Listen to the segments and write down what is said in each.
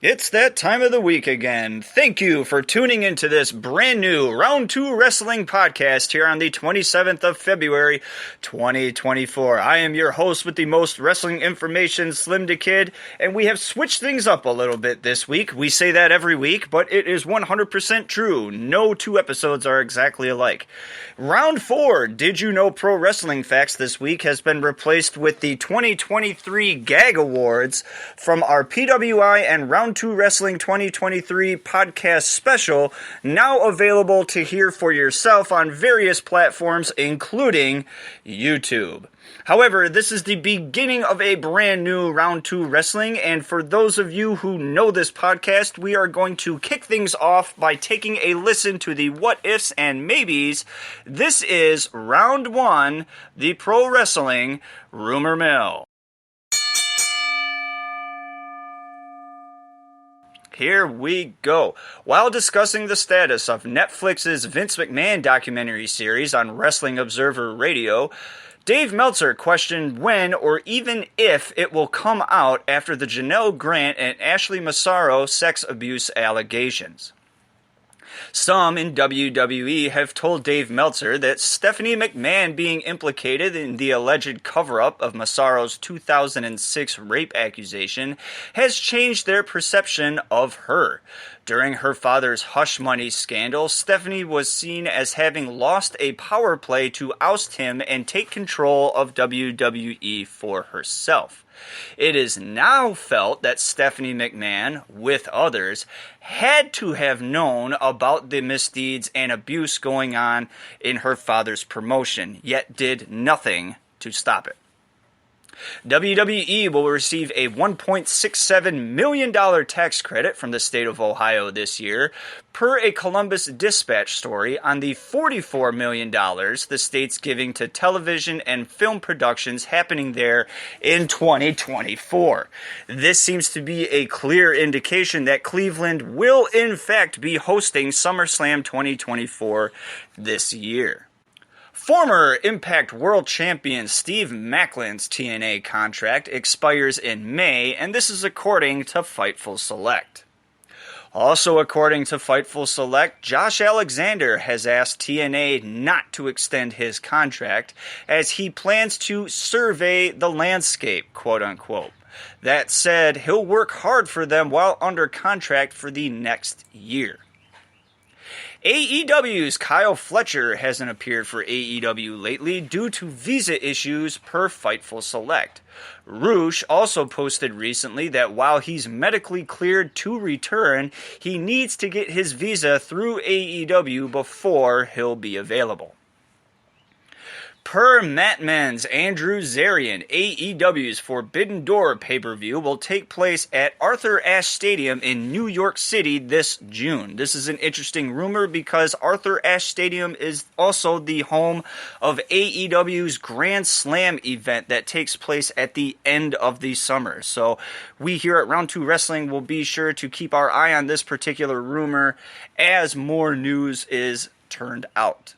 It's that time of the week again. Thank you for tuning into this brand new Round 2 Wrestling podcast here on the 27th of February, 2024. I am your host with the most wrestling information, SlimmDa KID, and we have switched things up a little bit this week. We say that every week, but it is 100% true. No two episodes are exactly alike. Round 4, Did You Know Pro Wrestling Facts this week has been replaced with the 2023 Gag Awards from our PWI and Round 2 Wrestling 2023 podcast special, now available to hear for yourself on various platforms, including YouTube. However, this is the beginning of a brand new Round 2 Wrestling, and for those of you who know this podcast, we are going to kick things off by taking a listen to the what ifs and maybes. This is Round 1, the Pro Wrestling Rumor Mill. Here we go. While discussing the status of Netflix's Vince McMahon documentary series on Wrestling Observer Radio, Dave Meltzer questioned when or even if it will come out after the Janelle Grant and Ashley Massaro sex abuse allegations. Some in WWE have told Dave Meltzer that Stephanie McMahon being implicated in the alleged cover-up of Massaro's 2006 rape accusation has changed their perception of her. During her father's hush money scandal, Stephanie was seen as having lost a power play to oust him and take control of WWE for herself. It is now felt that Stephanie McMahon, with others, had to have known about the misdeeds and abuse going on in her father's promotion, yet did nothing to stop it. WWE will receive a $1.67 million tax credit from the state of Ohio this year, per a Columbus Dispatch story on the $44 million the state's giving to television and film productions happening there in 2024. This seems to be a clear indication that Cleveland will in fact be hosting SummerSlam 2024 this year. Former Impact World Champion Steve Maclin's TNA contract expires in May, and this is according to Fightful Select. Also according to Fightful Select, Josh Alexander has asked TNA not to extend his contract as he plans to survey the landscape, quote-unquote. That said, he'll work hard for them while under contract for the next year. AEW's Kyle Fletcher hasn't appeared for AEW lately due to visa issues per Fightful Select. Roosh also posted recently that while he's medically cleared to return, he needs to get his visa through AEW before he'll be available. Per Matt Men's Andrew Zarian, AEW's Forbidden Door pay-per-view will take place at Arthur Ashe Stadium in New York City this June. This is an interesting rumor because Arthur Ashe Stadium is also the home of AEW's Grand Slam event that takes place at the end of the summer. So we here at Round 2 Wrestling will be sure to keep our eye on this particular rumor as more news is turned out.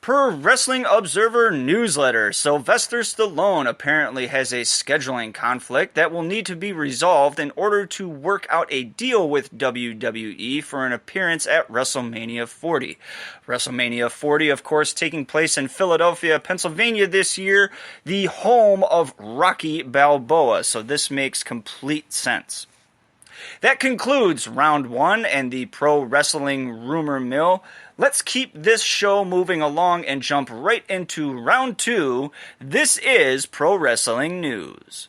Per Wrestling Observer newsletter, Sylvester Stallone apparently has a scheduling conflict that will need to be resolved in order to work out a deal with WWE for an appearance at WrestleMania 40. WrestleMania 40, of course, taking place in Philadelphia, Pennsylvania this year, the home of Rocky Balboa, so this makes complete sense. That concludes Round 1 and the Pro Wrestling Rumor Mill. Let's keep this show moving along and jump right into Round 2. This is Pro Wrestling News.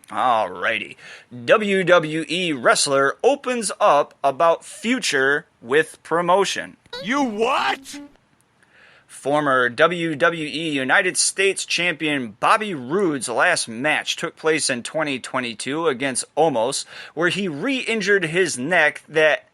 Alrighty. WWE wrestler opens up about future with promotion. You what? Former WWE United States Champion Bobby Roode's last match took place in 2022 against Omos, where he re-injured his neck that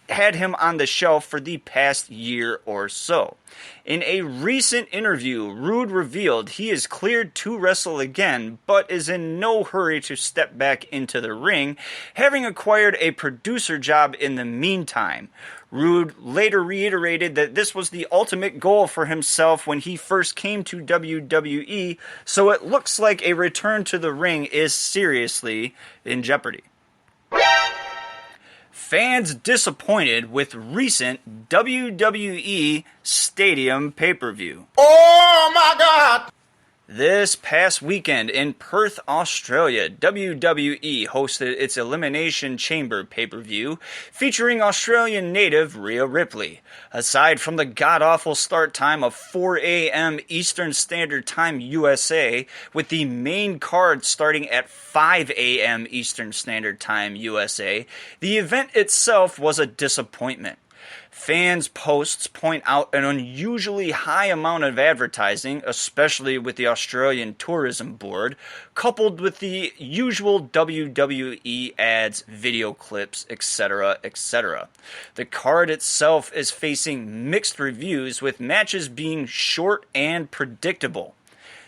had him on the shelf for the past year or so. In a recent interview, Rude revealed he is cleared to wrestle again, but is in no hurry to step back into the ring, having acquired a producer job in the meantime. Rude later reiterated that this was the ultimate goal for himself when he first came to WWE, so it looks like a return to the ring is seriously in jeopardy. Fans disappointed with recent WWE Stadium pay-per-view. Oh my God! This past weekend in Perth, Australia, WWE hosted its Elimination Chamber pay-per-view featuring Australian native Rhea Ripley. Aside from the god-awful start time of 4 a.m. Eastern Standard Time USA, with the main card starting at 5 a.m. Eastern Standard Time USA, the event itself was a disappointment. Fans' posts point out an unusually high amount of advertising, especially with the Australian Tourism Board, coupled with the usual WWE ads, video clips, etc., etc. The card itself is facing mixed reviews, with matches being short and predictable.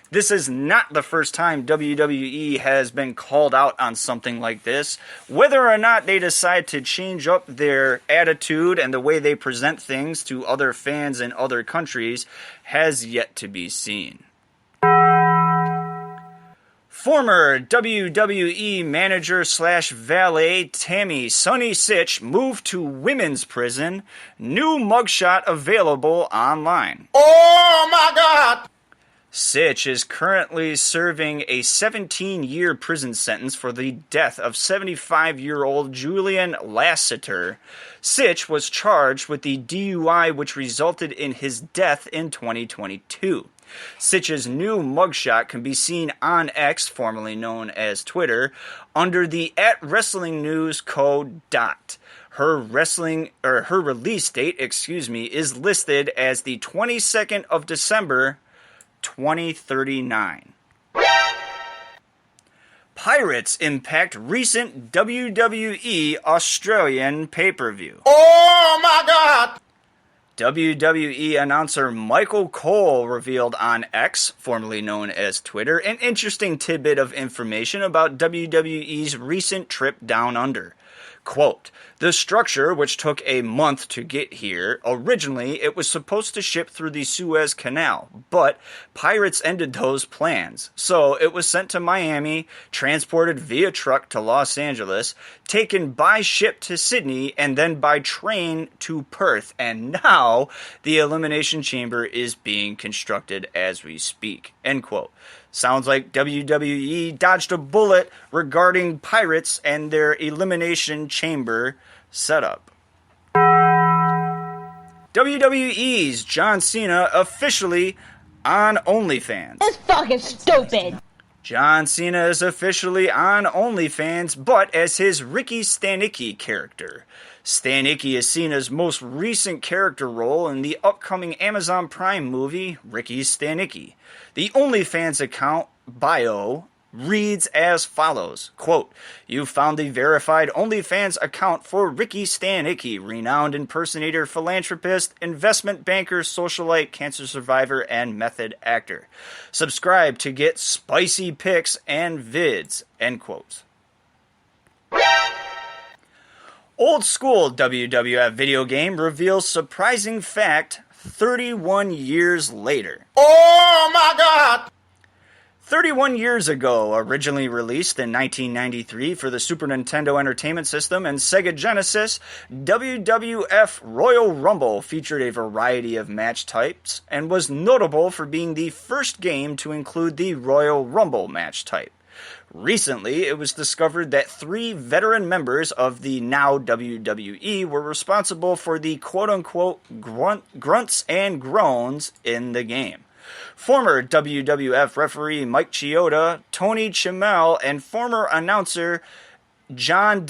This is not the first time WWE has been called out on something like this. Whether or not they decide to change up their attitude and the way they present things to other fans in other countries has yet to be seen. Former WWE manager / valet Tammy Sunny Sitch moved to women's prison. New mugshot available online. Oh my God! Sitch is currently serving a 17-year prison sentence for the death of 75-year-old Julian Lassiter. Sitch was charged with the DUI which resulted in his death in 2022. Sitch's new mugshot can be seen on X, formerly known as Twitter, under the @WrestlingNewsCo. Her release date, is listed as the 22nd of December, 2039. Pirates impact recent WWE Australian pay-per-view. Oh my God! WWE announcer Michael Cole revealed on X, formerly known as Twitter, an interesting tidbit of information about WWE's recent trip down under. Quote, "The structure, which took a month to get here, originally it was supposed to ship through the Suez Canal, but Pirates ended those plans. So it was sent to Miami, transported via truck to Los Angeles, taken by ship to Sydney, and then by train to Perth. And now the Elimination Chamber is being constructed as we speak." End quote. Sounds like WWE dodged a bullet regarding Pirates and their Elimination Chamber setup. WWE's John Cena officially on OnlyFans. It's fucking stupid. John Cena is officially on OnlyFans, but as his Ricky Stanicki character. Stanicki is Cena's most recent character role in the upcoming Amazon Prime movie, Ricky Stanicki. The OnlyFans account bio reads as follows, quote, "You found the verified OnlyFans account for Ricky Stanicki, renowned impersonator, philanthropist, investment banker, socialite, cancer survivor, and method actor. Subscribe to get spicy pics and vids," end quote. Old school WWF video game reveals surprising fact 31 years later. Oh my God! 31 years ago, originally released in 1993 for the Super Nintendo Entertainment System and Sega Genesis, WWF Royal Rumble featured a variety of match types and was notable for being the first game to include the Royal Rumble match type. Recently, it was discovered that 3 veteran members of the now WWE were responsible for the quote-unquote grunts and groans in the game. Former WWF referee Mike Chioda, Tony Chimel, and former announcer John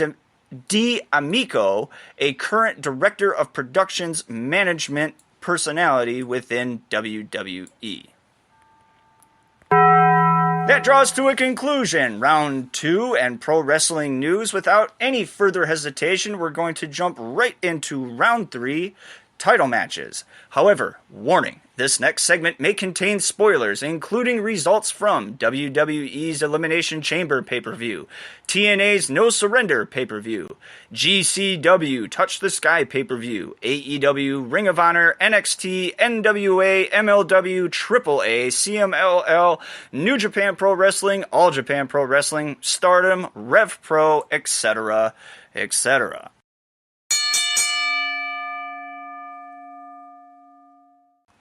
D'Amico, a current director of productions management personality within WWE. That draws to a conclusion round 2 and pro wrestling news. Without any further hesitation, we're going to jump right into round 3, title matches. However, warning, this next segment may contain spoilers, including results from WWE's Elimination Chamber pay-per-view, TNA's No Surrender pay-per-view, GCW Touch the Sky pay-per-view, AEW, Ring of Honor, NXT, NWA, MLW, AAA, CMLL, New Japan Pro Wrestling, All Japan Pro Wrestling, STARDOM, RevPro, etc., etc.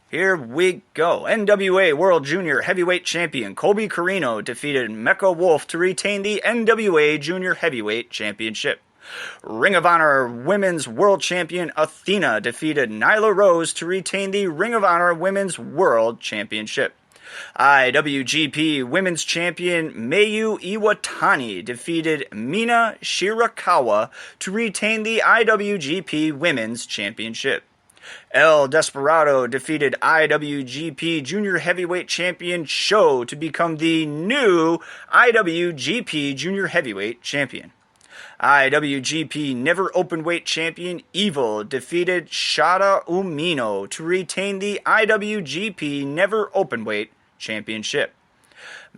Here we go. NWA World Junior Heavyweight Champion Colby Corino defeated Mecha Wolf to retain the NWA Junior Heavyweight Championship. Ring of Honor Women's World Champion Athena defeated Nyla Rose to retain the Ring of Honor Women's World Championship. IWGP Women's Champion Mayu Iwatani defeated Mina Shirakawa to retain the IWGP Women's Championship. El Desperado defeated IWGP Junior Heavyweight Champion Sho to become the new IWGP Junior Heavyweight Champion. IWGP Never Openweight Champion Evil defeated Shada Umino to retain the IWGP Never Openweight Championship.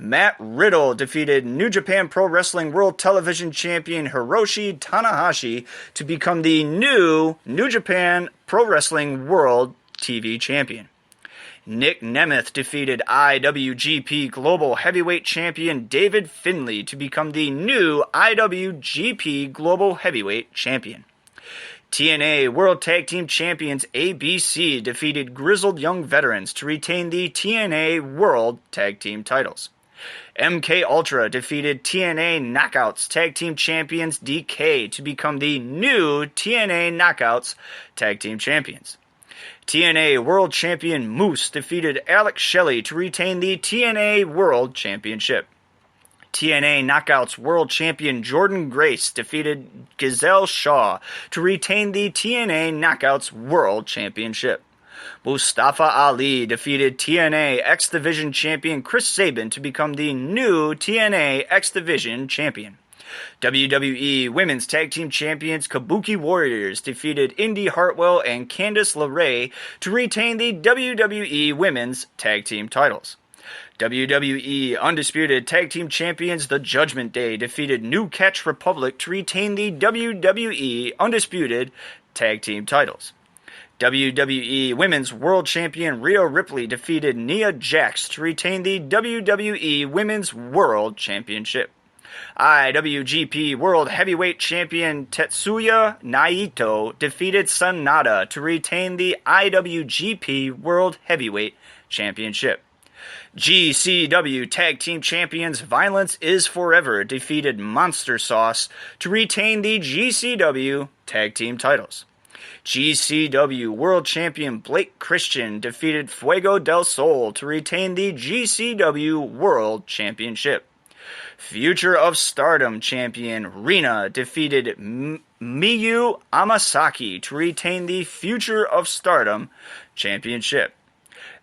Matt Riddle defeated New Japan Pro Wrestling World Television Champion Hiroshi Tanahashi to become the new New Japan Pro Wrestling World TV Champion. Nick Nemeth defeated IWGP Global Heavyweight Champion David Finlay to become the new IWGP Global Heavyweight Champion. TNA World Tag Team Champions ABC defeated Grizzled Young Veterans to retain the TNA World Tag Team titles. MK Ultra defeated TNA Knockouts Tag Team Champions DK to become the new TNA Knockouts Tag Team Champions. TNA World Champion Moose defeated Alex Shelley to retain the TNA World Championship. TNA Knockouts World Champion Jordan Grace defeated Giselle Shaw to retain the TNA Knockouts World Championship. Mustafa Ali defeated TNA X Division Champion Chris Sabin to become the new TNA X Division Champion. WWE Women's Tag Team Champions Kabuki Warriors defeated Indy Hartwell and Candice LeRae to retain the WWE Women's Tag Team titles. WWE Undisputed Tag Team Champions The Judgment Day defeated New Catch Republic to retain the WWE Undisputed Tag Team titles. WWE Women's World Champion Rhea Ripley defeated Nia Jax to retain the WWE Women's World Championship. IWGP World Heavyweight Champion Tetsuya Naito defeated Sanada to retain the IWGP World Heavyweight Championship. GCW Tag Team Champions Violence is Forever defeated Monster Sauce to retain the GCW Tag Team titles. GCW World Champion Blake Christian defeated Fuego del Sol to retain the GCW World Championship. Future of Stardom Champion Rina defeated Miyu Amasaki to retain the Future of Stardom Championship.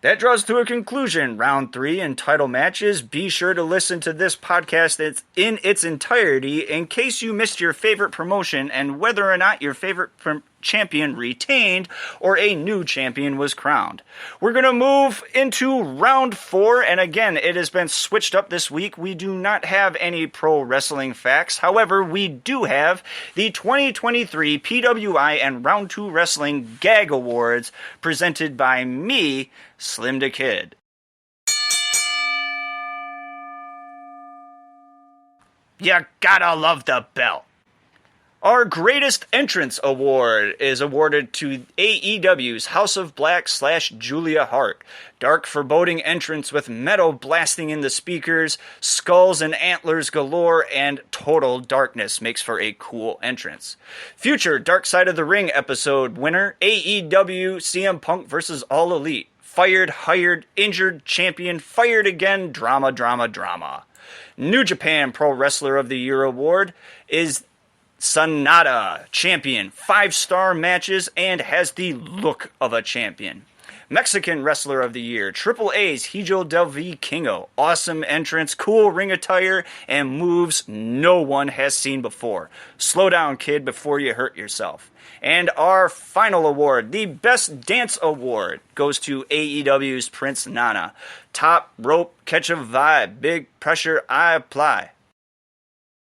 That draws to a conclusion round 3 in title matches. Be sure to listen to this podcast in its entirety in case you missed your favorite promotion and whether or not your favorite champion retained or a new champion was crowned. We're going to move into round 4, and again, it has been switched up this week. We do not have any pro wrestling facts. However, we do have the 2023 PWI and Round 2 Wrestling Gag Awards presented by me, SlimmDa KID. You gotta love the belt. Our Greatest Entrance Award is awarded to AEW's House of Black / Julia Hart. Dark foreboding entrance with metal blasting in the speakers, skulls and antlers galore, and total darkness makes for a cool entrance. Future Dark Side of the Ring episode winner, AEW CM Punk vs. All Elite. Fired, hired, injured, champion, fired again, drama, drama, drama. New Japan Pro Wrestler of the Year award is Sanada, champion, 5-star matches, and has the look of a champion. Mexican Wrestler of the Year, Triple A's Hijo del Vikingo. Awesome entrance, cool ring attire, and moves no one has seen before. Slow down, kid, before you hurt yourself. And our final award, the Best Dance Award, goes to AEW's Prince Nana. Top rope, catch a vibe, big pressure I apply.